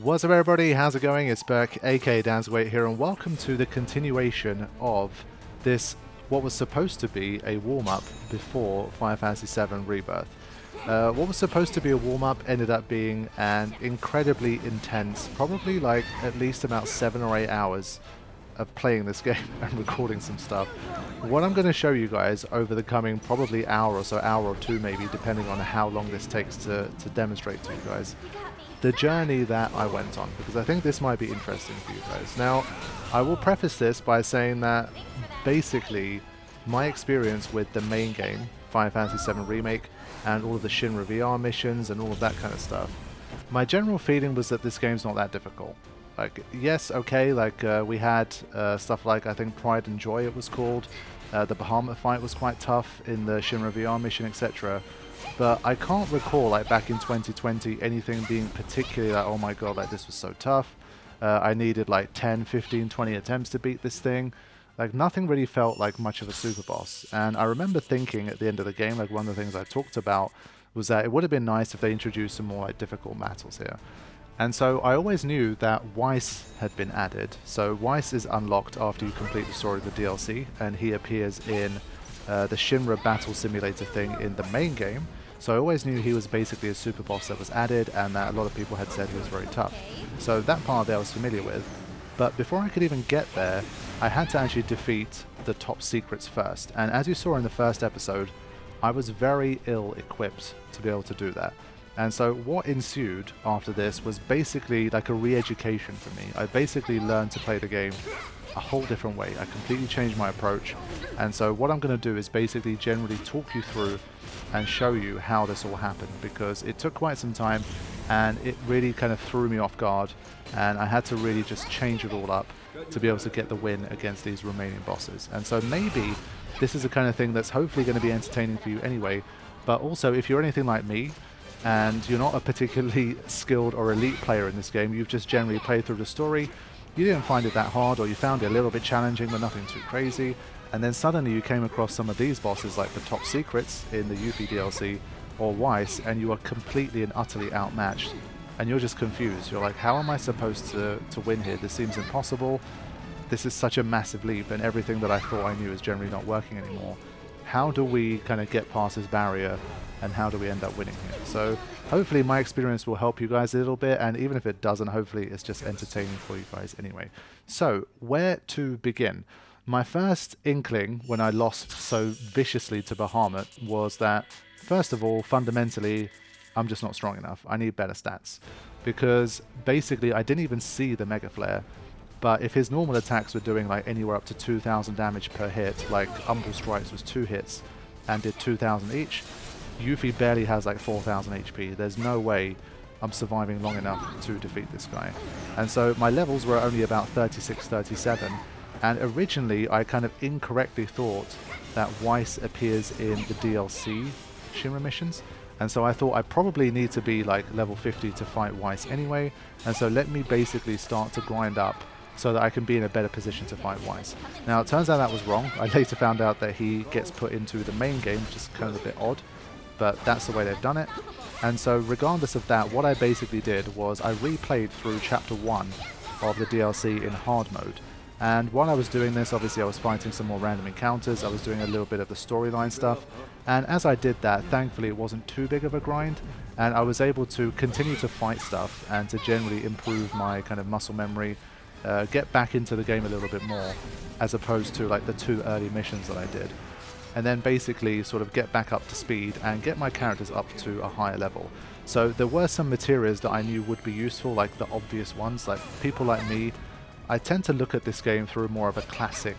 What's up everybody, how's it going? It's Burke, aka Danzweight here, and welcome to the continuation of this, what was supposed to be a warm-up before Final Fantasy VII Rebirth. What was supposed to be a warm-up ended up being an incredibly intense, probably like at least about 7 or 8 hours of playing this game and recording some stuff. What I'm going to show you guys over the coming probably hour or so, hour or two maybe, depending on how long this takes to demonstrate to you guys, the journey that I went on, because I think this might be interesting for you guys. Now, I will preface this by saying that basically my experience with the main game, Final Fantasy VII Remake, and all of the Shinra VR missions and all of that kind of stuff, my general feeling was that this game's not that difficult. Like, yes, okay, like we had stuff like, I think Pride and Joy it was called, the Bahamut fight was quite tough in the Shinra VR mission, etc. But I can't recall, like back in 2020, anything being particularly like, oh my god, like this was so tough. I needed like 10, 15, 20 attempts to beat this thing. Like nothing really felt like much of a super boss. And I remember thinking at the end of the game, like one of the things I talked about was that it would have been nice if they introduced some more like difficult battles here. And so I always knew that Weiss had been added. So Weiss is unlocked after you complete the story of the DLC, and he appears in the Shinra Battle Simulator thing in the main game. So I always knew he was basically a super boss that was added, and that a lot of people had said he was very tough. So that part there I was familiar with. But before I could even get there, I had to actually defeat the top secrets first. And as you saw in the first episode, I was very ill equipped to be able to do that. And so what ensued after this was basically like a re-education for me. I basically learned to play the game a whole different way. I completely changed my approach. And so what I'm going to do is basically generally talk you through and show you how this all happened, because it took quite some time and it really kind of threw me off guard, and I had to really just change it all up to be able to get the win against these remaining bosses. And so maybe this is the kind of thing that's hopefully going to be entertaining for you anyway, but also if you're anything like me and you're not a particularly skilled or elite player in this game, you've just generally played through the story, you didn't find it that hard, or you found it a little bit challenging but nothing too crazy, and then suddenly you came across some of these bosses like the top secrets in the Yuffie DLC or Weiss, and you are completely and utterly outmatched and you're just confused. You're like, how am I supposed to win here? This seems impossible. This is such a massive leap, and everything that I thought I knew is generally not working anymore. How do we kind of get past this barrier, and how do we end up winning here? So hopefully my experience will help you guys a little bit, and even if it doesn't, hopefully it's just entertaining for you guys anyway. So where to begin? My first inkling when I lost so viciously to Bahamut was that, first of all, fundamentally, I'm just not strong enough. I need better stats. Because basically I didn't even see the Mega Flare, but if his normal attacks were doing like anywhere up to 2,000 damage per hit, like Umbral Strikes was 2 hits and did 2,000 each, Yuffie barely has like 4,000 HP. There's no way I'm surviving long enough to defeat this guy. And so my levels were only about 36, 37, and originally I kind of incorrectly thought that Weiss appears in the DLC Shinra missions, and so I thought I probably need to be like level 50 to fight Weiss anyway, and so let me basically start to grind up so that I can be in a better position to fight Weiss. Now it turns out that was wrong. I later found out that he gets put into the main game, which is kind of a bit odd, but that's the way they've done it. And so regardless of that, what I basically did was I replayed through chapter 1 of the DLC in hard mode. And while I was doing this, obviously I was fighting some more random encounters, I was doing a little bit of the storyline stuff, and as I did that, thankfully it wasn't too big of a grind, and I was able to continue to fight stuff and to generally improve my kind of muscle memory, get back into the game a little bit more, as opposed to like the 2 early missions that I did. And then basically sort of get back up to speed and get my characters up to a higher level. So there were some materials that I knew would be useful, like the obvious ones, like people like me, I tend to look at this game through more of a classic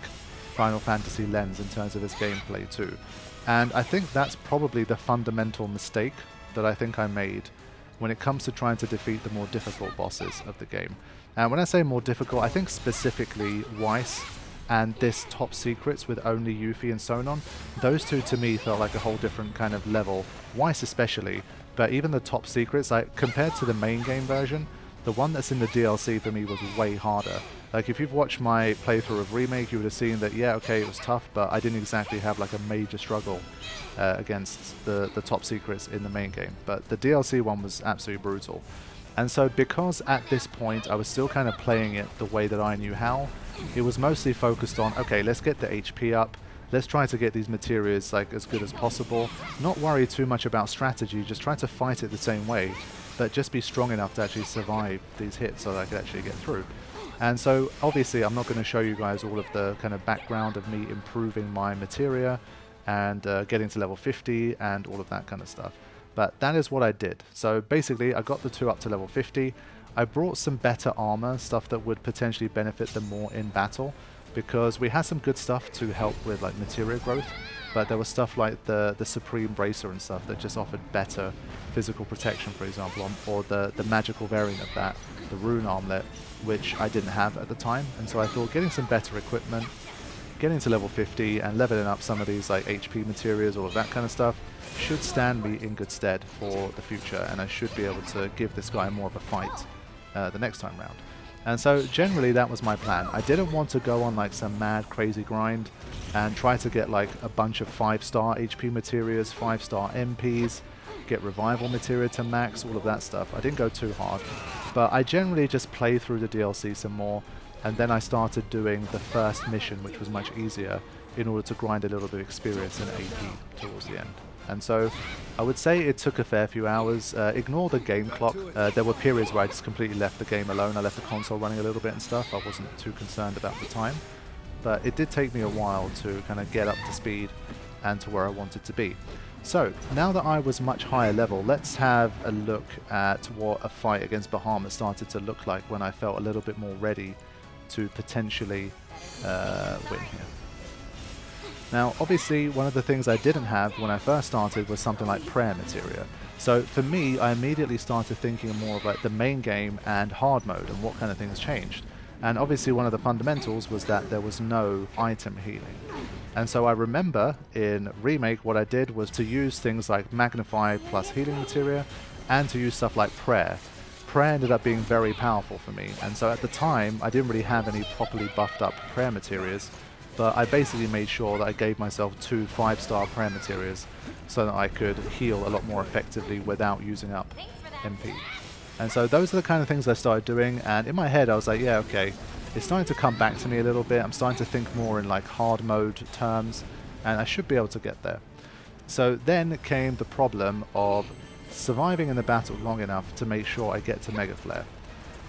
Final Fantasy lens in terms of its gameplay too. And I think that's probably the fundamental mistake that I think I made when it comes to trying to defeat the more difficult bosses of the game. And when I say more difficult, I think specifically Weiss and this top secrets with only Yuffie and Sonon. Those two to me felt like a whole different kind of level. Weiss especially, but even the top secrets, like compared to the main game version, the one that's in the DLC for me was way harder. Like if you've watched my playthrough of Remake, you would have seen that, yeah, okay, it was tough, but I didn't exactly have like a major struggle against the top secrets in the main game. But the DLC one was absolutely brutal. And so because at this point I was still kind of playing it the way that I knew how, it was mostly focused on, okay, let's get the HP up, let's try to get these materials like as good as possible, not worry too much about strategy, just try to fight it the same way, but just be strong enough to actually survive these hits so that I could actually get through. And so obviously I'm not going to show you guys all of the kind of background of me improving my materia and getting to level 50 and all of that kind of stuff. But that is what I did. So basically I got the two up to level 50. I brought some better armor, stuff that would potentially benefit them more in battle, because we had some good stuff to help with like materia growth, but there was stuff like the Supreme Bracer and stuff that just offered better physical protection, for example, or the magical variant of that, the Rune Armlet, which I didn't have at the time. And so I thought getting some better equipment, getting to level 50 and leveling up some of these like HP materials, all of that kind of stuff, should stand me in good stead for the future, and I should be able to give this guy more of a fight the next time round. And so generally that was my plan. I didn't want to go on like some mad crazy grind and try to get like a bunch of 5-star HP materials, 5-star MPs, get revival materia to max, all of that stuff. I didn't go too hard, but I generally just played through the DLC some more, and then I started doing the first mission, which was much easier, in order to grind a little bit of experience in AP towards the end. And so I would say it took a fair few hours. Ignore the game clock. There were periods where I just completely left the game alone. I left the console running a little bit and stuff. I wasn't too concerned about the time. But it did take me a while to kind of get up to speed and to where I wanted to be. So now that I was much higher level, let's have a look at what a fight against Bahamut started to look like when I felt a little bit more ready to potentially win here. Now, obviously, one of the things I didn't have when I first started was something like prayer materia. So for me, I immediately started thinking more of like the main game and hard mode and what kind of things changed. And obviously one of the fundamentals was that there was no item healing. And so I remember in Remake what I did was to use things like Magnify plus healing materia and to use stuff like prayer. Prayer ended up being very powerful for me, and so at the time I didn't really have any properly buffed up prayer materials, but I basically made sure that I gave myself 2 5-star prayer materials so that I could heal a lot more effectively without using up MP. And so those are the kind of things I started doing, and in my head I was like, yeah, okay, it's starting to come back to me a little bit. I'm starting to think more in like hard mode terms, and I should be able to get there. So then came the problem of surviving in the battle long enough to make sure I get to Mega Flare.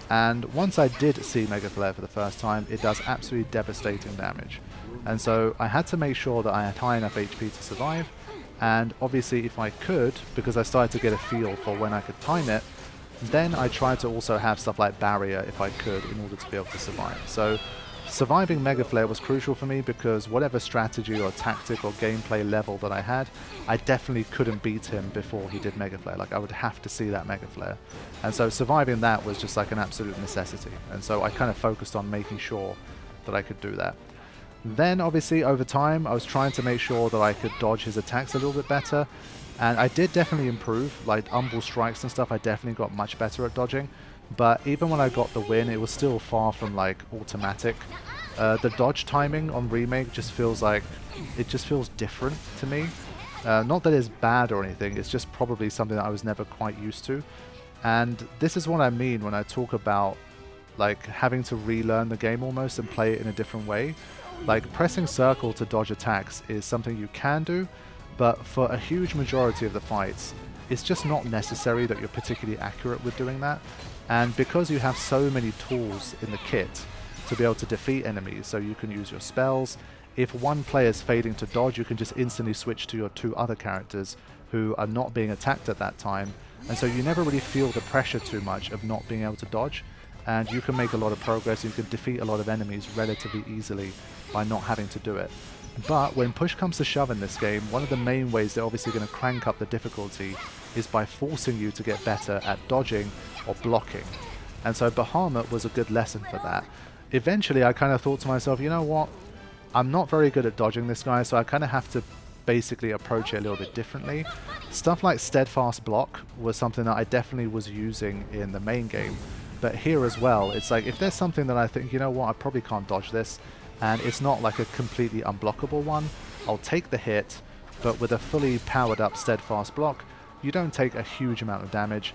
And once I did see Mega Flare for the first time, it does absolutely devastating damage. And so I had to make sure that I had high enough HP to survive, and obviously if I could, because I started to get a feel for when I could time it, then I tried to also have stuff like barrier if I could in order to be able to survive. So surviving Mega Flare was crucial for me, because whatever strategy or tactic or gameplay level that I had, I definitely couldn't beat him before he did Mega Flare. Like, I would have to see that Mega Flare. And so surviving that was just like an absolute necessity. And so I kind of focused on making sure that I could do that. Then obviously over time I was trying to make sure that I could dodge his attacks a little bit better, and I did definitely improve. Like umbral strikes and stuff, I definitely got much better at dodging, but even when I got the win, it was still far from like automatic. The dodge timing on Remake just feels like, it just feels different to me. Not that it's bad or anything, it's just probably something that I was never quite used to. And this is what I mean when I talk about like having to relearn the game almost and play it in a different way. Like, pressing circle to dodge attacks is something you can do, but for a huge majority of the fights, it's just not necessary that you're particularly accurate with doing that. And because you have so many tools in the kit to be able to defeat enemies, so you can use your spells, if one player is failing to dodge, you can just instantly switch to your 2 other characters who are not being attacked at that time, and so you never really feel the pressure too much of not being able to dodge, and you can make a lot of progress. You can defeat a lot of enemies relatively easily by not having to do it. But when push comes to shove in this game, one of the main ways they're obviously going to crank up the difficulty is by forcing you to get better at dodging or blocking. And so Bahamut was a good lesson for that. Eventually I kind of thought to myself, you know what, I'm not very good at dodging this guy, so I kind of have to basically approach it a little bit differently. Stuff like steadfast block was something that I definitely was using in the main game, but here as well, it's like if there's something that I think, you know what, I probably can't dodge this, and it's not like a completely unblockable one, I'll take the hit, but with a fully powered up steadfast block, you don't take a huge amount of damage,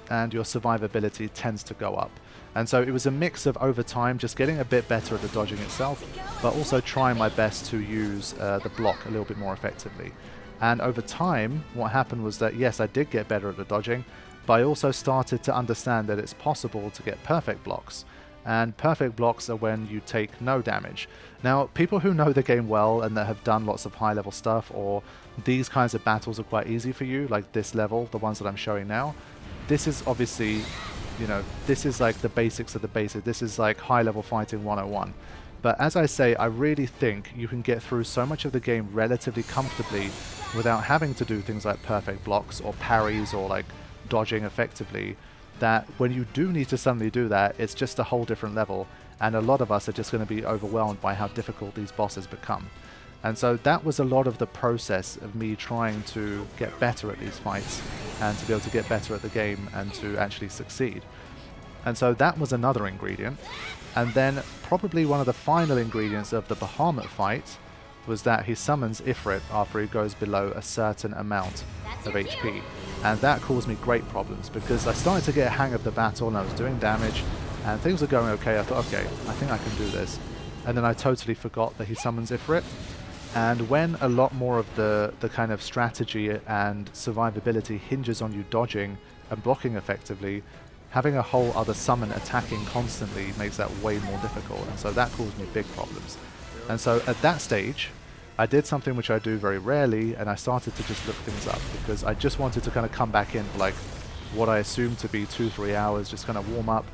and your survivability tends to go up. And so it was a mix of, over time, just getting a bit better at the dodging itself, but also trying my best to use the block a little bit more effectively. And over time, what happened was that, yes, I did get better at the dodging, but I also started to understand that it's possible to get perfect blocks. And perfect blocks are when you take no damage. Now, people who know the game well and that have done lots of high-level stuff, or these kinds of battles are quite easy for you, like this level, the ones that I'm showing now, this is obviously, you know, this is like the basics of the basics. This is like high-level fighting 101. But as I say, I really think you can get through so much of the game relatively comfortably without having to do things like perfect blocks or parries or like dodging effectively, that when you do need to suddenly do that, it's just a whole different level, and a lot of us are just going to be overwhelmed by how difficult these bosses become. And so that was a lot of the process of me trying to get better at these fights and to be able to get better at the game and to actually succeed. And so that was another ingredient. And then probably one of the final ingredients of the Bahamut fight was that he summons Ifrit after he goes below a certain amount of HP. And that caused me great problems because I started to get a hang of the battle and I was doing damage and things were going okay. I thought, okay, I think I can do this. And then I totally forgot that he summons Ifrit. And when a lot more of the kind of strategy and survivability hinges on you dodging and blocking effectively, having a whole other summon attacking constantly makes that way more difficult. And so that caused me big problems. And so at that stage, I did something which I do very rarely, and I started to just look things up because I just wanted to kind of come back in for like what I assumed to be 2-3 hours, just kind of warm up.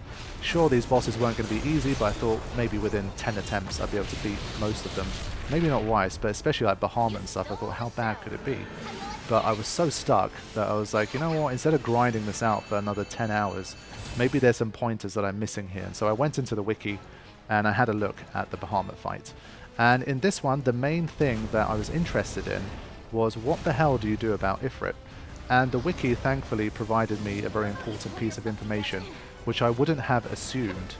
Sure, these bosses weren't going to be easy, but I thought maybe within 10 attempts I'd be able to beat most of them. Maybe not Weiss, but especially like Bahamut and stuff, I thought, how bad could it be? But I was so stuck that I was like, you know what, instead of grinding this out for another 10 hours, maybe there's some pointers that I'm missing here. And so I went into the wiki and I had a look at the Bahamut fight. And in this one, the main thing that I was interested in was what the hell do you do about Ifrit? And the wiki thankfully provided me a very important piece of information, which I wouldn't have assumed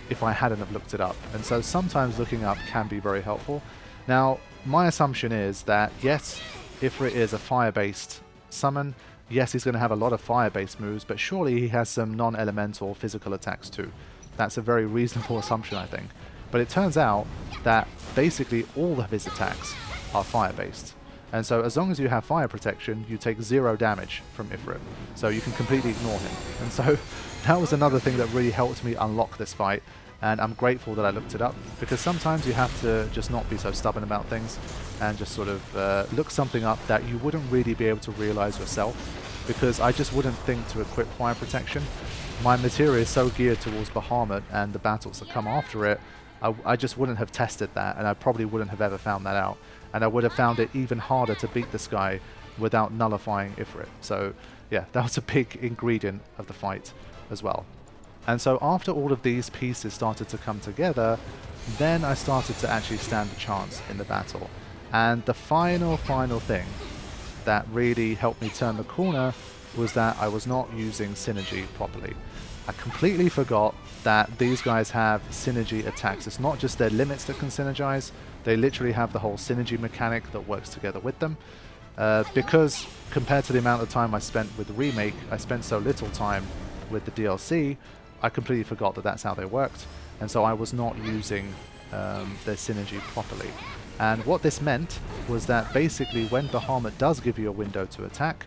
if I hadn't have looked it up. And so sometimes looking up can be very helpful. Now, my assumption is that, yes, Ifrit is a fire-based summon. Yes, he's going to have a lot of fire-based moves, but surely he has some non-elemental physical attacks too. That's a very reasonable assumption, I think. But it turns out that basically all of his attacks are fire-based. And so as long as you have fire protection, you take 0 damage from Ifrit. So you can completely ignore him. And so that was another thing that really helped me unlock this fight. And I'm grateful that I looked it up, because sometimes you have to just not be so stubborn about things and just sort of look something up that you wouldn't really be able to realize yourself, because I just wouldn't think to equip fire protection. My materia is so geared towards Bahamut and the battles that come after it, I just wouldn't have tested that, and I probably wouldn't have ever found that out. And I would have found it even harder to beat this guy without nullifying Ifrit. So yeah, that was a big ingredient of the fight as well. And so after all of these pieces started to come together, then I started to actually stand a chance in the battle. And the final thing that really helped me turn the corner was that I was not using synergy properly. I completely forgot that these guys have synergy attacks. It's not just their limits that can synergize, they literally have the whole synergy mechanic that works together with them. Because compared to the amount of time I spent with the Remake, I spent so little time with the DLC, I completely forgot that that's how they worked, and so I was not using their synergy properly. And what this meant was that basically when Bahamut does give you a window to attack,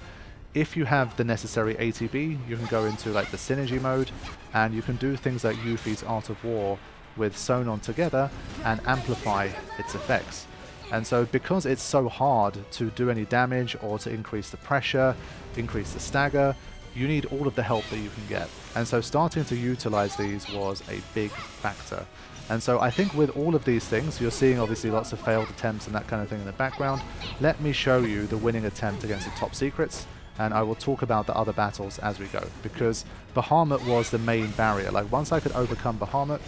if you have the necessary ATB, you can go into like the synergy mode, and you can do things like Yuffie's Art of War with Sonon together and amplify its effects. And so because it's so hard to do any damage or to increase the pressure, increase the stagger, you need all of the help that you can get. And so starting to utilize these was a big factor. And so I think with all of these things, you're seeing obviously lots of failed attempts and that kind of thing in the background. Let me show you the winning attempt against the top secrets, and I will talk about the other battles as we go, because Bahamut was the main barrier. Like once I could overcome Bahamut,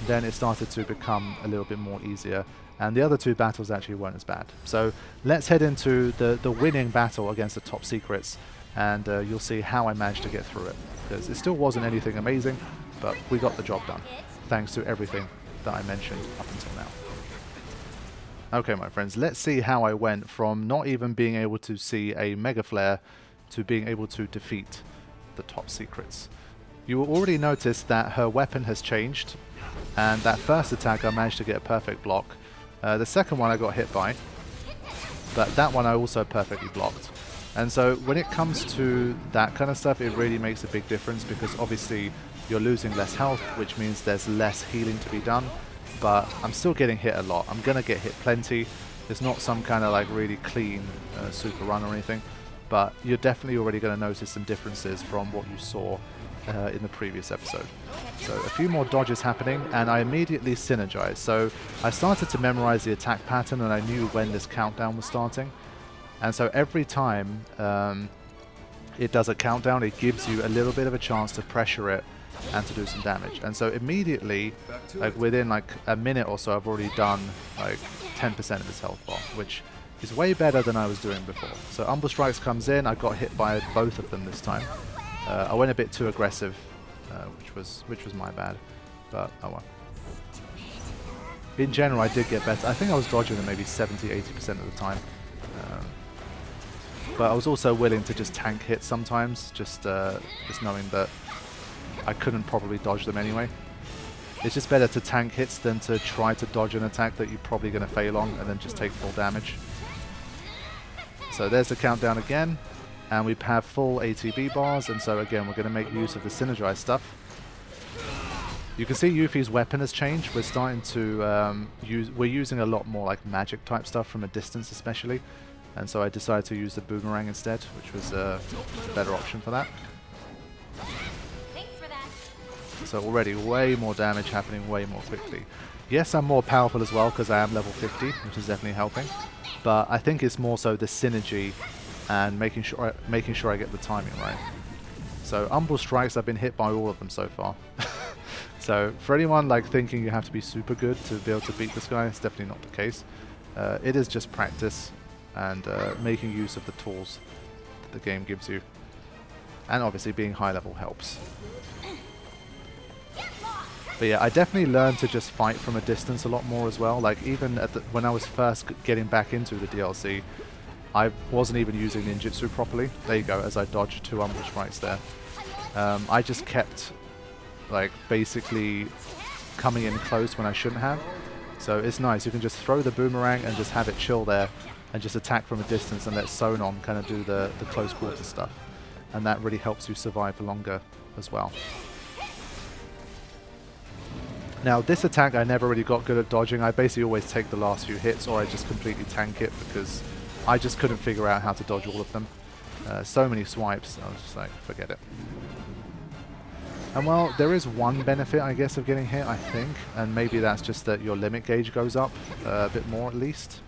then it started to become a little bit more easier, and the other two battles actually weren't as bad. So let's head into the winning battle against the top secrets, and you'll see how I managed to get through it, because it still wasn't anything amazing, but we got the job done, thanks to everything that I mentioned up until now. Okay, my friends, let's see how I went from not even being able to see a Mega Flare to being able to defeat the top secrets. You will already notice that her weapon has changed, and that first attack I managed to get a perfect block. The second one I got hit by, but that one I also perfectly blocked. And so when it comes to that kind of stuff, it really makes a big difference, because obviously you're losing less health, which means there's less healing to be done, but I'm still getting hit a lot. I'm gonna get hit plenty. It's not some kind of like really clean super run or anything, but you're definitely already going to notice some differences from what you saw in the previous episode. So a few more dodges happening, and I immediately synergized. So I started to memorize the attack pattern, and I knew when this countdown was starting. And so every time it does a countdown, it gives you a little bit of a chance to pressure it and to do some damage. And so immediately, like within like a minute or so, I've already done like 10% of his health bar, which is way better than I was doing before. So Umbral Strikes comes in. I got hit by both of them this time. I went a bit too aggressive, which was my bad, but oh well. In general, I did get better. I think I was dodging them maybe 70-80% of the time. But I was also willing to just tank hits sometimes, just knowing that I couldn't probably dodge them anyway. It's just better to tank hits than to try to dodge an attack that you're probably going to fail on and then just take full damage. So there's the countdown again, and we have full ATB bars, and so again we're going to make use of the synergize stuff. You can see Yuffie's weapon has changed. We're starting to we're using a lot more like magic type stuff from a distance especially, and so I decided to use the boomerang instead, which was a better option for that. So already way more damage happening way more quickly. Yes, I'm more powerful as well because I am level 50, which is definitely helping. But I think it's more so the synergy and making sure I get the timing right. So Umbral Strikes, I've been hit by all of them so far. So for anyone like thinking you have to be super good to be able to beat this guy, it's definitely not the case. It is just practice and making use of the tools that the game gives you. And obviously being high level helps. But yeah, I definitely learned to just fight from a distance a lot more as well. Like even at when I was first getting back into the DLC, I wasn't even using ninjutsu properly. There you go, as I dodged 2 Umbral Strikes there. I just kept like basically coming in close when I shouldn't have. So it's nice, you can just throw the boomerang and just have it chill there and just attack from a distance and let Sonon kind of do the close quarter stuff. And that really helps you survive for longer as well. Now this attack I never really got good at dodging. I basically always take the last few hits, or I just completely tank it because I just couldn't figure out how to dodge all of them. So many swipes, I was just like, forget it. And well, there is one benefit I guess of getting hit, I think, and maybe that's just that your limit gauge goes up a bit more at least.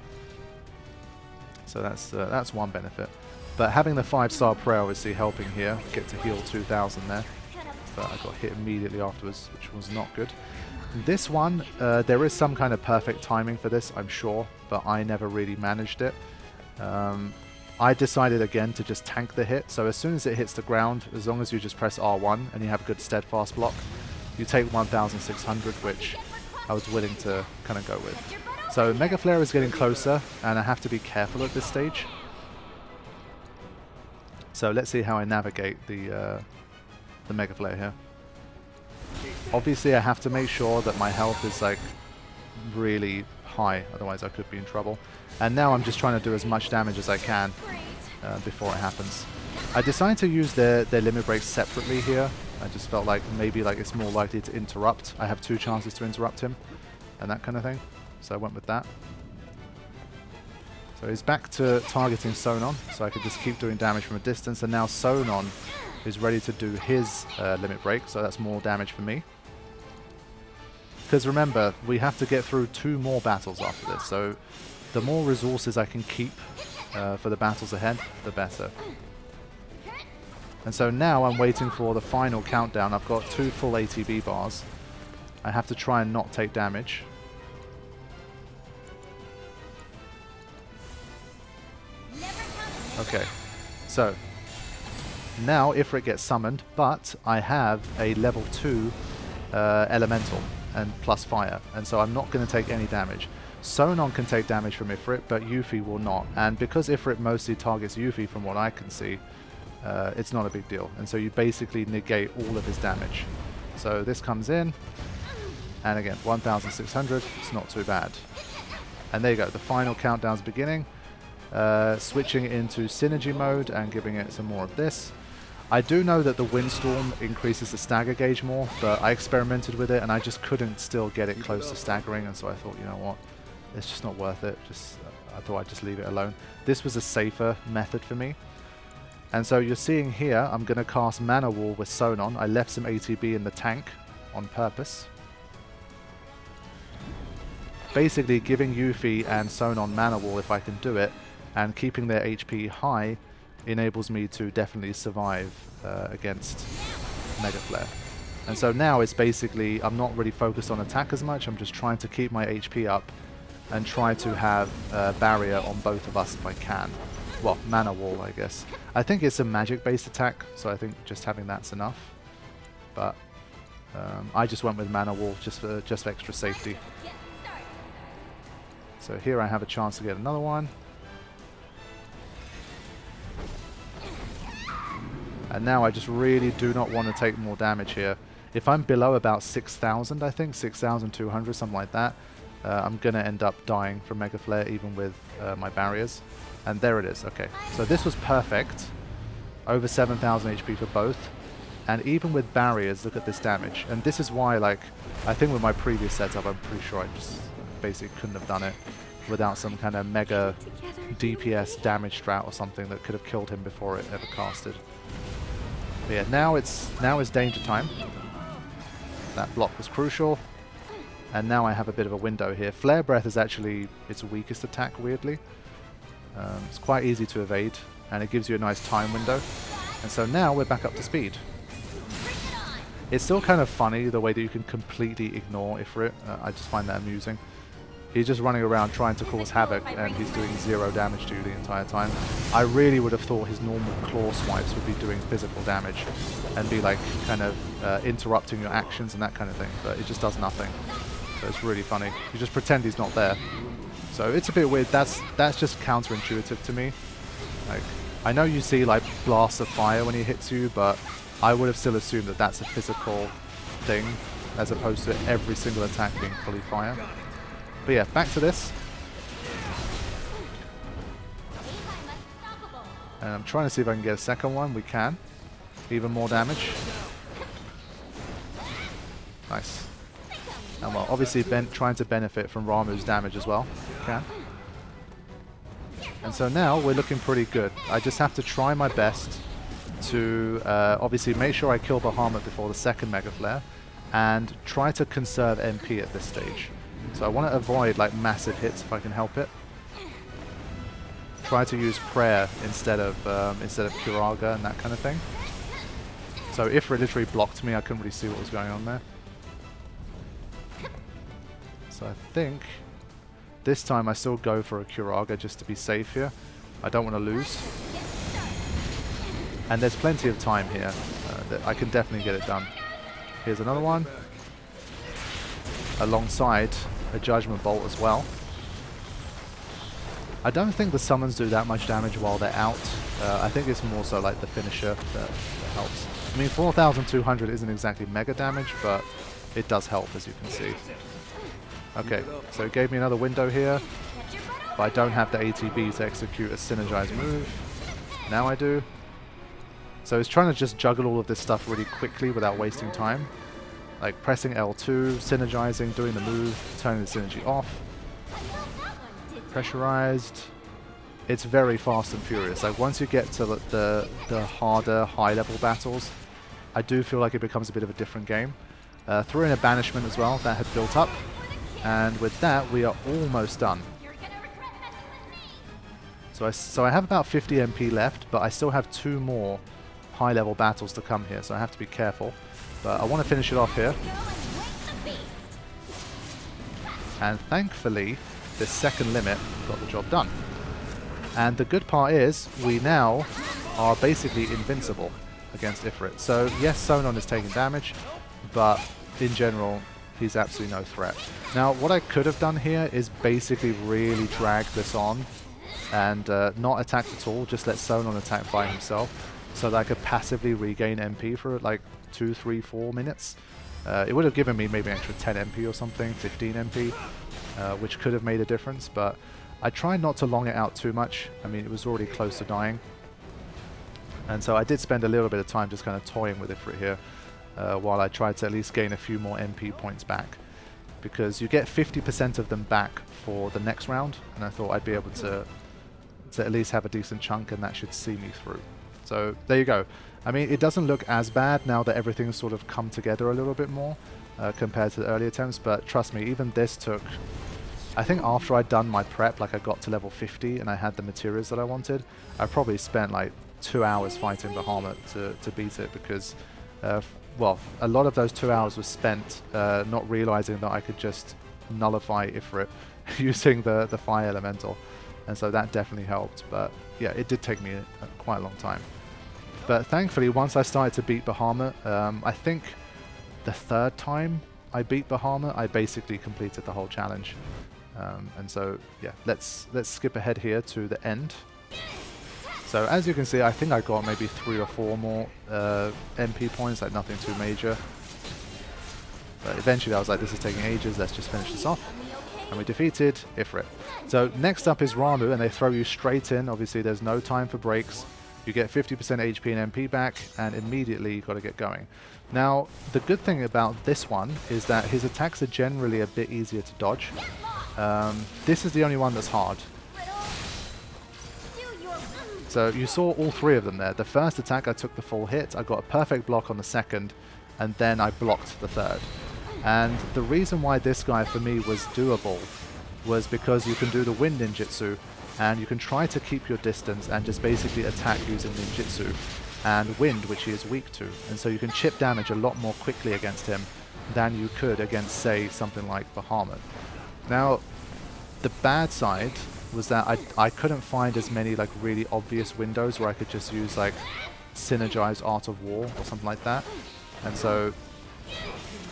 So that's one benefit. But having the 5-star prayer obviously helping here, get to heal 2000 there. But I got hit immediately afterwards, which was not good. This one, there is some kind of perfect timing for this, I'm sure, but I never really managed it. I decided again to just tank the hit, so as soon as it hits the ground, as long as you just press R1 and you have a good steadfast block, you take 1600, which I was willing to kind of go with. So Mega Flare is getting closer, and I have to be careful at this stage. So let's see how I navigate the Mega Flare here. Obviously I have to make sure that my health is like really high, otherwise I could be in trouble. And now I'm just trying to do as much damage as I can before it happens. I decided to use their limit breaks separately here. I just felt like maybe like it's more likely to interrupt. I have 2 chances to interrupt him and that kind of thing. So I went with that. So he's back to targeting Sonon, so I could just keep doing damage from a distance, and now Sonon is ready to do his limit break, so that's more damage for me. Because remember, we have to get through 2 more battles after this, so the more resources I can keep for the battles ahead, the better. And so now I'm waiting for the final countdown. I've got 2 full ATB bars. I have to try and not take damage. Okay, so now Ifrit gets summoned, but I have a level 2 elemental and plus fire, and so I'm not going to take any damage. Sonon can take damage from Ifrit, but Yuffie will not. And because Ifrit mostly targets Yuffie from what I can see, it's not a big deal. And so you basically negate all of his damage. So this comes in, and again, 1,600, it's not too bad. And there you go, the final countdown's beginning. Switching into synergy mode and giving it some more of this. I do know that the windstorm increases the stagger gauge more, but I experimented with it and I just couldn't still get it close to staggering, and so I thought, you know what, it's just not worth it. I thought I'd just leave it alone. This was a safer method for me. And so you're seeing here, I'm going to cast Mana Wall with Sonon. I left some ATB in the tank on purpose. Basically giving Yuffie and Sonon Mana Wall if I can do it, and keeping their HP high enables me to definitely survive against Mega Flare. And so now it's basically, I'm not really focused on attack as much, I'm just trying to keep my HP up and try to have a barrier on both of us if I can. Well, Mana Wall, I guess. I think it's a magic-based attack, so I think just having that's enough. But I just went with Mana Wall just for extra safety. So here I have a chance to get another one. And now I just really do not want to take more damage here. If I'm below about 6,000, I think, 6,200, something like that, I'm going to end up dying from Mega Flare even with my barriers. And there it is. Okay, so this was perfect. Over 7,000 HP for both. And even with barriers, look at this damage. And this is why, like, I think with my previous setup, I'm pretty sure I just basically couldn't have done it without some kind of mega DPS damage strat or something that could have killed him before it ever casted. But yeah, now it's danger time. That block was crucial. And now I have a bit of a window here. Flare Breath is actually its weakest attack, weirdly. It's quite easy to evade, and it gives you a nice time window. And so now we're back up to speed. It's still kind of funny the way that you can completely ignore Ifrit. I just find that amusing. He's just running around trying to cause havoc, and he's doing 0 damage to you the entire time. I really would have thought his normal claw swipes would be doing physical damage and be like kind of interrupting your actions and that kind of thing, but it just does nothing. So it's really funny. You just pretend he's not there. So it's a bit weird. That's just counterintuitive to me. Like, I know you see like blasts of fire when he hits you, but I would have still assumed that that's a physical thing as opposed to every single attack being fully fire. But yeah, back to this. And I'm trying to see if I can get a second one. We can. Even more damage. Nice. And well, obviously trying to benefit from Ramuh's damage as well. Can. And so now we're looking pretty good. I just have to try my best to obviously make sure I kill Bahamut before the second Mega Flare, and try to conserve MP at this stage. So I want to avoid like massive hits if I can help it. Try to use Prayer instead of Kuraga and that kind of thing. So if it literally blocked me, I couldn't really see what was going on there. So I think this time I still go for a Kuraga just to be safe here. I don't want to lose. And there's plenty of time here that I can definitely get it done. Here's another one. Alongside a Judgment Bolt as well. I don't think the summons do that much damage while they're out. I think it's more so like the finisher that helps. I mean, 4,200 isn't exactly mega damage, but it does help, as you can see. Okay, so it gave me another window here, but I don't have the ATB to execute a synergized move. Now I do. So it's trying to just juggle all of this stuff really quickly without wasting time. Like pressing L2, synergizing, doing the move, turning the synergy off. Pressurized. It's very fast and furious. Like once you get to the harder, high-level battles, I do feel like it becomes a bit of a different game. Threw in a banishment as well that had built up. And with that, we are almost done. So I have about 50 MP left, but I still have 2 more high-level battles to come here, so I have to be careful. But I want to finish it off here. And thankfully, this second limit got the job done. And the good part is, we now are basically invincible against Ifrit. So yes, Sonon is taking damage, but in general, he's absolutely no threat. Now, what I could have done here is basically really drag this on and not attack at all, just let Sonon attack by himself. so that I could passively regain MP for like 2, 3, 4 minutes. It would have given me maybe an extra 10 MP or something, 15 MP, which could have made a difference, but I tried not to long it out too much. I mean, it was already close to dying. And so I did spend a little bit of time just kind of toying with it for here, while I tried to at least gain a few more MP points back. Because you get 50% of them back for the next round, and I thought I'd be able to at least have a decent chunk, and that should see me through. So there you go. I mean, it doesn't look as bad now that everything's sort of come together a little bit more compared to the early attempts, but trust me, even this took... I think after I'd done my prep, like I got to level 50 and I had the materials that I wanted, I probably spent like 2 hours fighting Bahamut to beat it, because well, a lot of those 2 hours was spent not realizing that I could just nullify Ifrit using the fire elemental, and so that definitely helped. But yeah, it did take me quite a long time. But thankfully, once I started to beat Bahamut, I think the 3rd time I beat Bahamut, I basically completed the whole challenge. And so yeah, let's skip ahead here to the end. So as you can see, I think I got maybe 3 or 4 more MP points, like nothing too major. But eventually I was like, this is taking ages, let's just finish this off. And we defeated Ifrit. So next up is Ramuh, and they throw you straight in. Obviously there's no time for breaks. You get 50% HP and MP back, and immediately you've got to get going. Now, the good thing about this one is that his attacks are generally a bit easier to dodge. This is the only one that's hard. So you saw all 3 of them there. The first attack I took the full hit, I got a perfect block on the second, and then I blocked the third. And the reason why this guy for me was doable was because you can do the wind ninjutsu, and you can try to keep your distance and just basically attack using ninjutsu and wind, which he is weak to. And so you can chip damage a lot more quickly against him than you could against, say, something like Bahamut. Now, the bad side was that I couldn't find as many like really obvious windows where I could just use like synergize Art of War or something like that. And so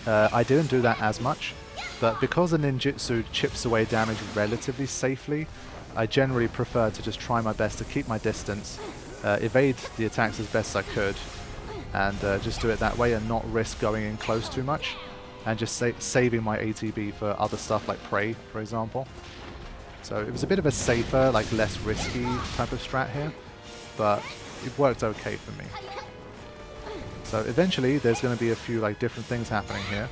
I didn't do that as much. But because the ninjutsu chips away damage relatively safely, I generally prefer to just try my best to keep my distance, evade the attacks as best I could, and just do it that way and not risk going in close too much, and just saving my ATB for other stuff like Prey, for example. So it was a bit of a safer, like less risky type of strat here, but it worked okay for me. So eventually there's going to be a few like different things happening here.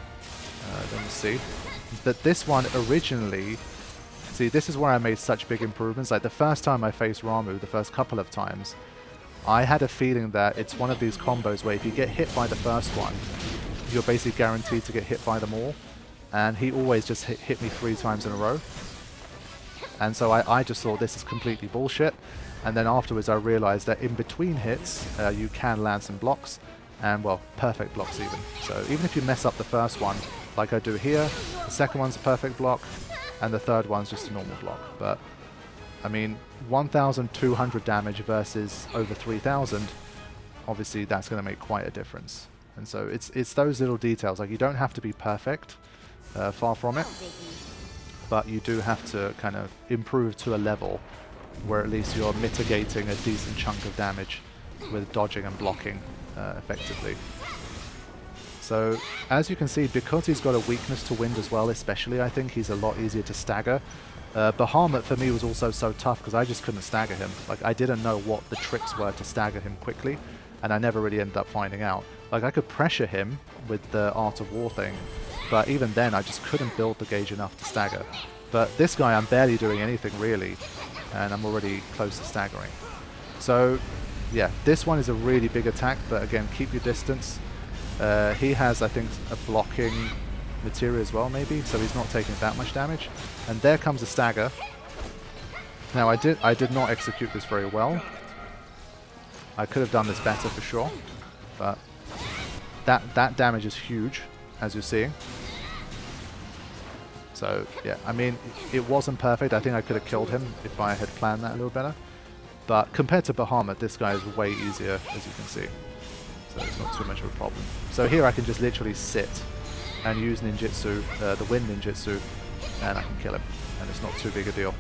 Let me see. But this one originally... See, this is where I made such big improvements. Like the first time I faced Ramuh, the first couple of times, I had a feeling that it's one of these combos where if you get hit by the first one, you're basically guaranteed to get hit by them all. And he always just hit me 3 times in a row. And so I just thought this is completely bullshit. And then afterwards I realized that in between hits, you can land some blocks. And well, perfect blocks even. So even if you mess up the first one, like I do here, the second one's a perfect block, and the third one's just a normal block. But, I mean, 1,200 damage versus over 3,000, obviously that's going to make quite a difference. And so it's those little details. Like, you don't have to be perfect, far from it, but you do have to kind of improve to a level where at least you're mitigating a decent chunk of damage with dodging and blocking effectively. So, as you can see, because he's got a weakness to wind as well, especially, I think he's a lot easier to stagger. Bahamut for me was also so tough because I just couldn't stagger him. Like, I didn't know what the tricks were to stagger him quickly, and I never really ended up finding out. Like, I could pressure him with the Art of War thing, but even then I just couldn't build the gauge enough to stagger. But this guy, I'm barely doing anything really, and I'm already close to staggering. So, yeah, this one is a really big attack, but again, keep your distance. He has, I think, a blocking materia as well, maybe, so he's not taking that much damage. And there comes a stagger. Now, I did not execute this very well. I could have done this better for sure, but that damage is huge, as you're seeing. So, yeah, I mean, it wasn't perfect. I think I could have killed him if I had planned that a little better. But compared to Bahamut, this guy is way easier, as you can see. So it's not too much of a problem. So here I can just literally sit and use ninjutsu, the wind ninjutsu, and I can kill him. And it's not too big a deal.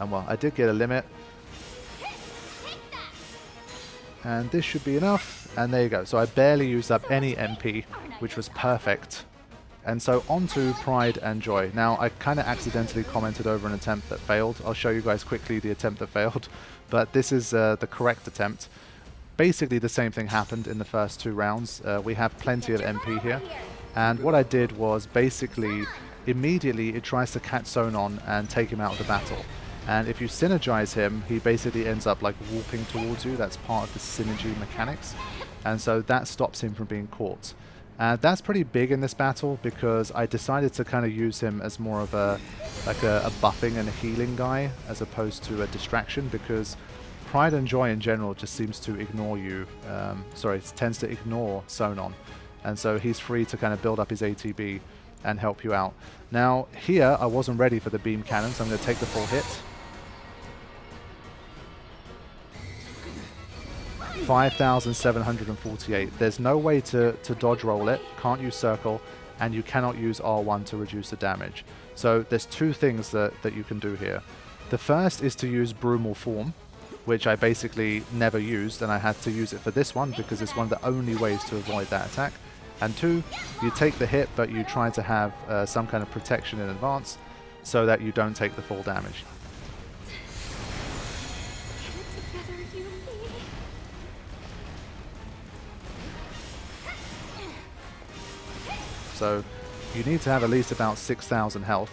And well, I did get a limit. And this should be enough. And there you go. So I barely used up any MP, which was perfect. And so on to Pride and Joy. Now, I kind of accidentally commented over an attempt that failed. I'll show you guys quickly the attempt that failed. But this is the correct attempt. Basically, the same thing happened in the first 2 rounds. We have plenty of MP here. And what I did was basically, immediately it tries to catch Sonon and take him out of the battle. And if you synergize him, he basically ends up like warping towards you. That's part of the synergy mechanics. And so that stops him from being caught. And that's pretty big in this battle because I decided to kind of use him as more of a buffing and a healing guy as opposed to a distraction, because Pride and Joy in general just seems to ignore you. It tends to ignore Sonon. And so he's free to kind of build up his ATB and help you out. Now here I wasn't ready for the beam cannon, so I'm going to take the full hit. 5,748. There's no way to dodge roll it, can't use circle, and you cannot use R1 to reduce the damage. So there's 2 things that you can do here. The first is to use Brumal Form, which I basically never used, and I had to use it for this one because it's one of the only ways to avoid that attack. And 2, you take the hit, but you try to have some kind of protection in advance so that you don't take the full damage. So you need to have at least about 6,000 health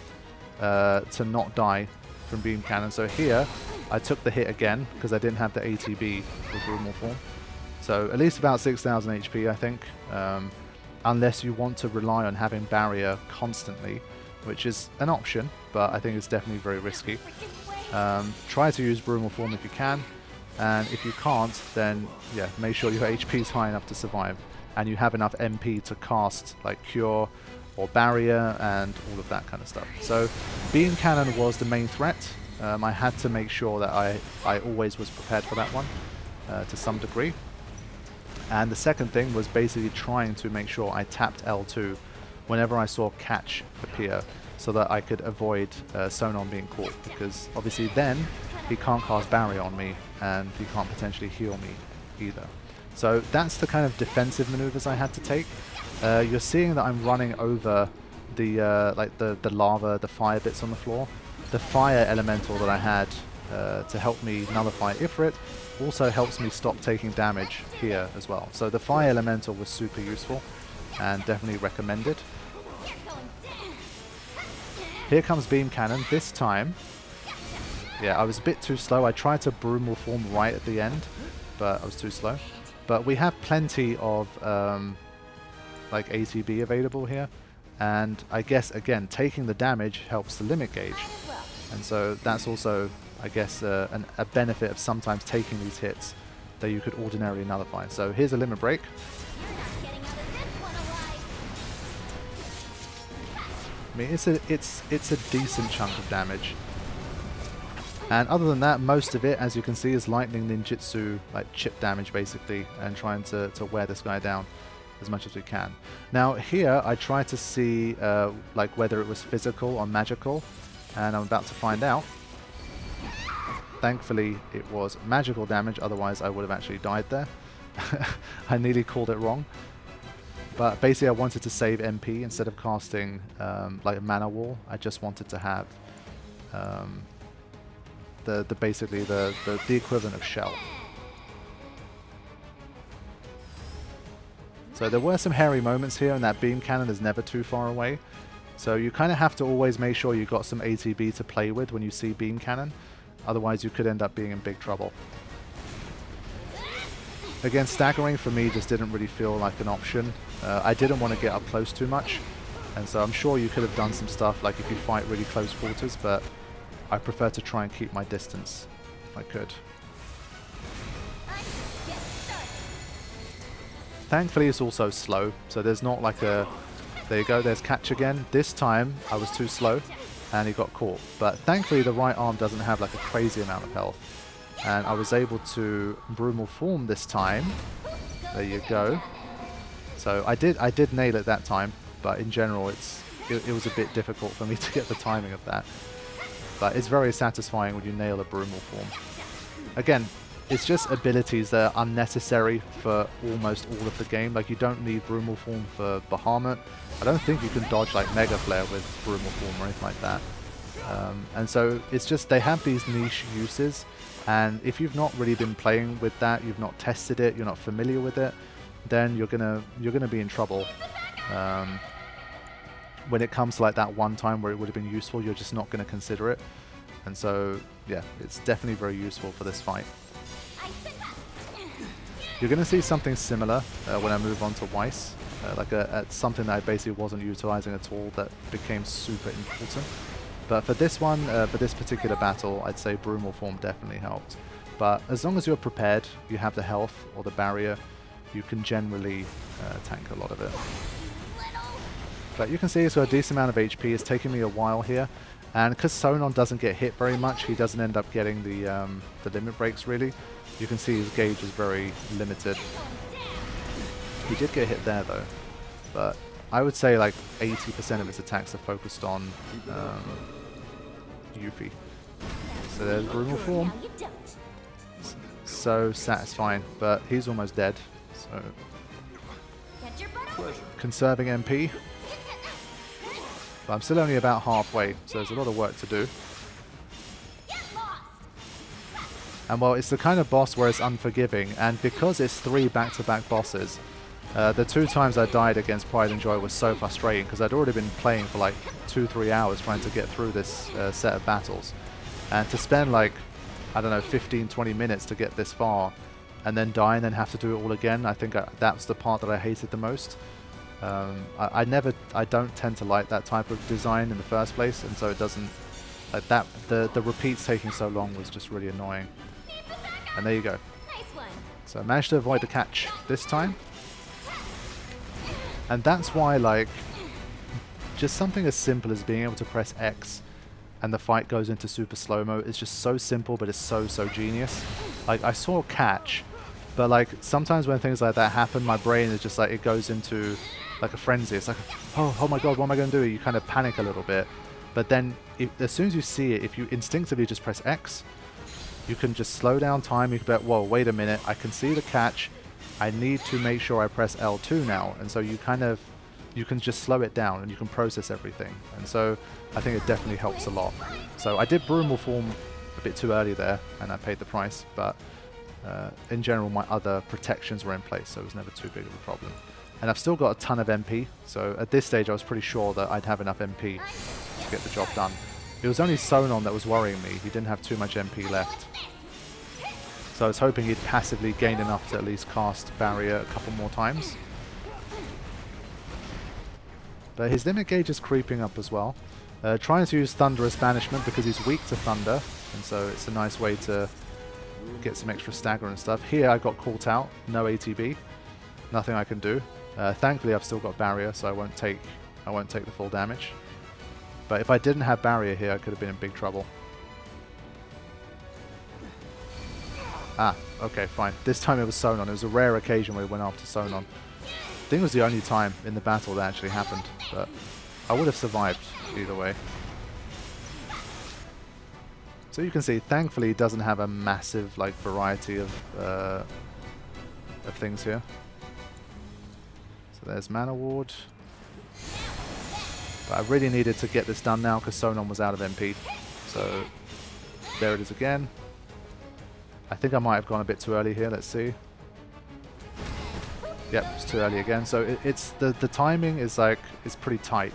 to not die from beam cannon. So here I took the hit again because I didn't have the ATB for Brumal Form. So at least about 6,000 HP, I think, unless you want to rely on having barrier constantly, which is an option, but I think it's definitely very risky. Try to use Brumal Form if you can, and if you can't, then yeah, make sure your HP is high enough to survive and you have enough MP to cast like Cure or Barrier and all of that kind of stuff. So Beam Cannon was the main threat. I had to make sure that I always was prepared for that one to some degree. And the second thing was basically trying to make sure I tapped L2 whenever I saw catch appear, so that I could avoid Sonon being caught, because obviously then he can't cast Barrier on me and he can't potentially heal me either. So that's the kind of defensive maneuvers I had to take. You're seeing that I'm running over the the lava, the fire bits on the floor. The fire elemental that I had to help me nullify Ifrit also helps me stop taking damage here as well. So the fire elemental was super useful and definitely recommended. Here comes Beam Cannon. This time, yeah, I was a bit too slow. I tried to Brumal Form right at the end, but I was too slow. But we have plenty of like ATB available here, and I guess again taking the damage helps the limit gauge, and so that's also, I guess, a benefit of sometimes taking these hits that you could ordinarily nullify. So here's a limit break. I mean, it's a decent chunk of damage. And other than that, most of it, as you can see, is lightning ninjutsu, like chip damage basically, and trying to wear this guy down as much as we can. Now here, I tried to see like whether it was physical or magical, and I'm about to find out. Thankfully, it was magical damage, otherwise I would have actually died there. I nearly called it wrong. But basically I wanted to save MP instead of casting like a mana wall. I just wanted to have basically the equivalent of shell. So there were some hairy moments here, and that beam cannon is never too far away. So you kind of have to always make sure you got some ATB to play with when you see beam cannon. Otherwise you could end up being in big trouble. Again, staggering for me just didn't really feel like an option. I didn't want to get up close too much, and so I'm sure you could have done some stuff like if you fight really close quarters, but I prefer to try and keep my distance if I could. Thankfully it's also slow, so there's not like a... There you go, there's catch again. This time I was too slow and he got caught, but thankfully the right arm doesn't have like a crazy amount of health, and I was able to Brumal Form this time. There you go. So I did nail it that time, but in general it was a bit difficult for me to get the timing of that. But it's very satisfying when you nail a Brumal Form. Again, it's just abilities that are unnecessary for almost all of the game. Like, you don't need Brumal Form for Bahamut. I don't think you can dodge like Mega Flare with Brumal Form or anything like that. And so it's just, they have these niche uses, and if you've not really been playing with that, you've not tested it, you're not familiar with it, then you're gonna be in trouble. When it comes to like that one time where it would have been useful, you're just not going to consider it. And so, yeah, it's definitely very useful for this fight. You're going to see something similar when I move on to Weiss, something that I basically wasn't utilizing at all that became super important. But for this one, for this particular battle, I'd say Brumal Form definitely helped. But as long as you're prepared, you have the health or the barrier, you can generally tank a lot of it. But you can see it's got a decent amount of HP. It's taking me a while here. And because Sonon doesn't get hit very much, he doesn't end up getting the limit breaks really. You can see his gauge is very limited. He did get hit there though. But I would say like 80% of his attacks are focused on Yuffie. So there's Brumal Form. So satisfying, but he's almost dead. So conserving MP. But I'm still only about halfway, so there's a lot of work to do. And well, it's the kind of boss where it's unforgiving, and because it's 3 back-to-back bosses, the 2 times I died against Pride and Joy was so frustrating, because I'd already been playing for like 2-3 hours trying to get through this set of battles. And to spend like, I don't know, 15-20 minutes to get this far, and then die and then have to do it all again, I think that's the part that I hated the most. I don't tend to like that type of design in the first place, and so it doesn't, like that, the repeats taking so long was just really annoying. And there you go. So I managed to avoid the catch this time. And that's why, like, just something as simple as being able to press X and the fight goes into super slow-mo is just so simple, but it's so genius. Like, I saw catch, but like sometimes when things like that happen, my brain is just like, it goes into like a frenzy. It's like, oh my god, what am I going to do? You kind of panic a little bit. But then as soon as you see it, if you instinctively just press X, you can just slow down time. You can be like, whoa, wait a minute, I can see the catch. I need to make sure I press L2 now. And so you can just slow it down and you can process everything. And so I think it definitely helps a lot. So I did Brumal Form a bit too early there and I paid the price, but in general my other protections were in place, so it was never too big of a problem. And I've still got a ton of MP, so at this stage I was pretty sure that I'd have enough MP to get the job done. It was only Sonon that was worrying me. He didn't have too much MP left. So I was hoping he'd passively gain enough to at least cast Barrier a couple more times. But his limit gauge is creeping up as well. Trying to use Thunderous Banishment because he's weak to Thunder, and so it's a nice way to get some extra stagger and stuff. Here I got caught out, no ATB, nothing I can do. Thankfully I've still got Barrier, so I won't take the full damage. But if I didn't have Barrier here, I could have been in big trouble. Ah, okay, fine. This time it was Sonon. It was a rare occasion where we went after Sonon. I think it was the only time in the battle that actually happened, but I would have survived either way. So you can see, thankfully, it doesn't have a massive like variety of things here. So there's Mana Ward. But I really needed to get this done now because Sonon was out of MP. So there it is again. I think I might have gone a bit too early here. Let's see. Yep, it's too early again. So it's the timing is like, it's pretty tight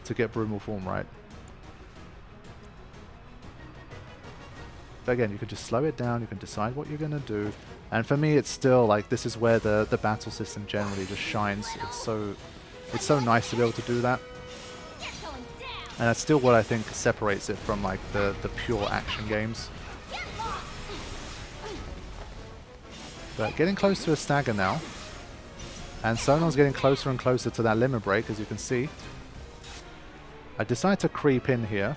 to get Brumal Form right. But again, you can just slow it down, you can decide what you're going to do. And for me, it's still like, this is where the battle system generally just shines. It's so nice to be able to do that. And that's still what I think separates it from like the pure action games. But getting close to a stagger now. And Sonon's getting closer and closer to that limit break, as you can see. I decided to creep in here.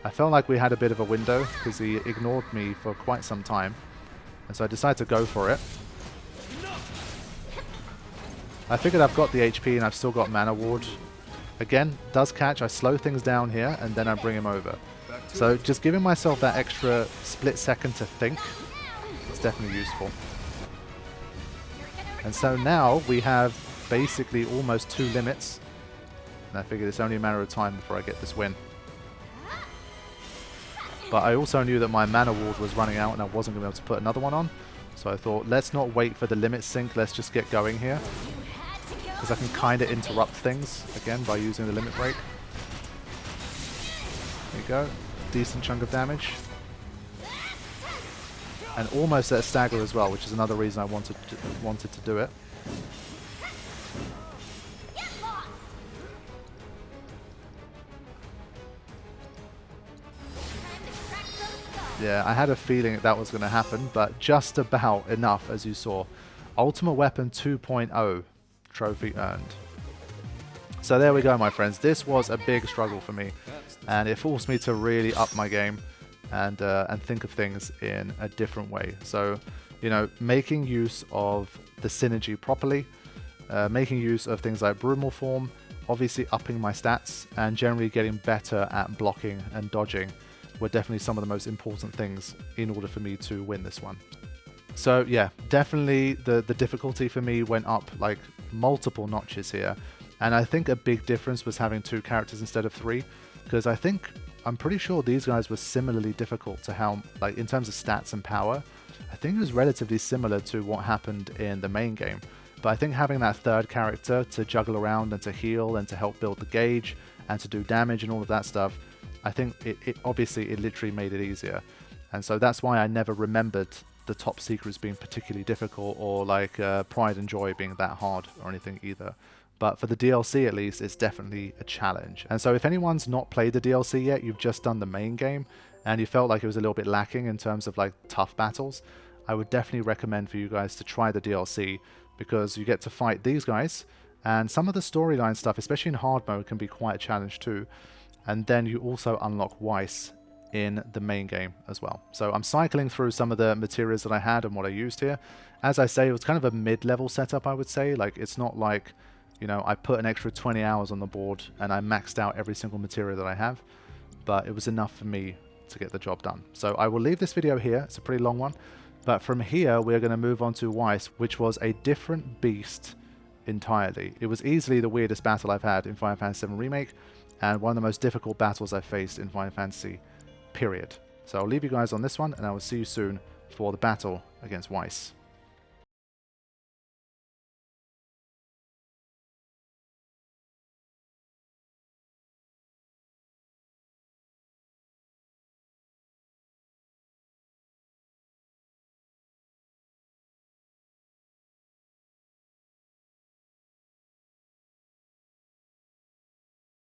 I felt like we had a bit of a window because he ignored me for quite some time. And so I decided to go for it. I figured I've got the HP and I've still got Mana Ward. Again, does catch. I slow things down here and then I bring him over. So just giving myself that extra split second to think definitely useful. And so now we have basically almost 2 limits. And I figured it's only a matter of time before I get this win. But I also knew that my mana ward was running out and I wasn't going to be able to put another one on. So I thought, let's not wait for the limit sync, let's just get going here. Because I can kind of interrupt things, again, by using the limit break. There you go. Decent chunk of damage. And almost at a stagger as well, which is another reason I wanted to do it. Yeah, I had a feeling that was going to happen, but just about enough, as you saw. Ultimate Weapon 2.0 trophy earned. So there we go, my friends. This was a big struggle for me, and it forced me to really up my game and think of things in a different way. So, you know, making use of the synergy properly, making use of things like Brumal Form, obviously upping my stats, and generally getting better at blocking and dodging were definitely some of the most important things in order for me to win this one. So yeah, definitely the difficulty for me went up like multiple notches here. And I think a big difference was having 2 characters instead of 3, because I'm pretty sure these guys were similarly difficult to how, like in terms of stats and power, I think it was relatively similar to what happened in the main game. But I think having that 3rd character to juggle around and to heal and to help build the gauge and to do damage and all of that stuff, I think it obviously literally made it easier. And so that's why I never remembered the top secrets being particularly difficult, or like Pride and Joy being that hard or anything either. But for the DLC at least, it's definitely a challenge. And so if anyone's not played the DLC yet, you've just done the main game, and you felt like it was a little bit lacking in terms of like tough battles, I would definitely recommend for you guys to try the DLC, because you get to fight these guys, and some of the storyline stuff, especially in hard mode, can be quite a challenge too. And then you also unlock Weiss in the main game as well. So I'm cycling through some of the materials that I had and what I used here. As I say, it was kind of a mid-level setup, I would say. Like, it's not like, you know, I put an extra 20 hours on the board and I maxed out every single material that I have, but it was enough for me to get the job done. So I will leave this video here. It's a pretty long one. But from here, we're going to move on to Weiss, which was a different beast entirely. It was easily the weirdest battle I've had in Final Fantasy VII Remake, and one of the most difficult battles I've faced in Final Fantasy, period. So I'll leave you guys on this one, and I will see you soon for the battle against Weiss.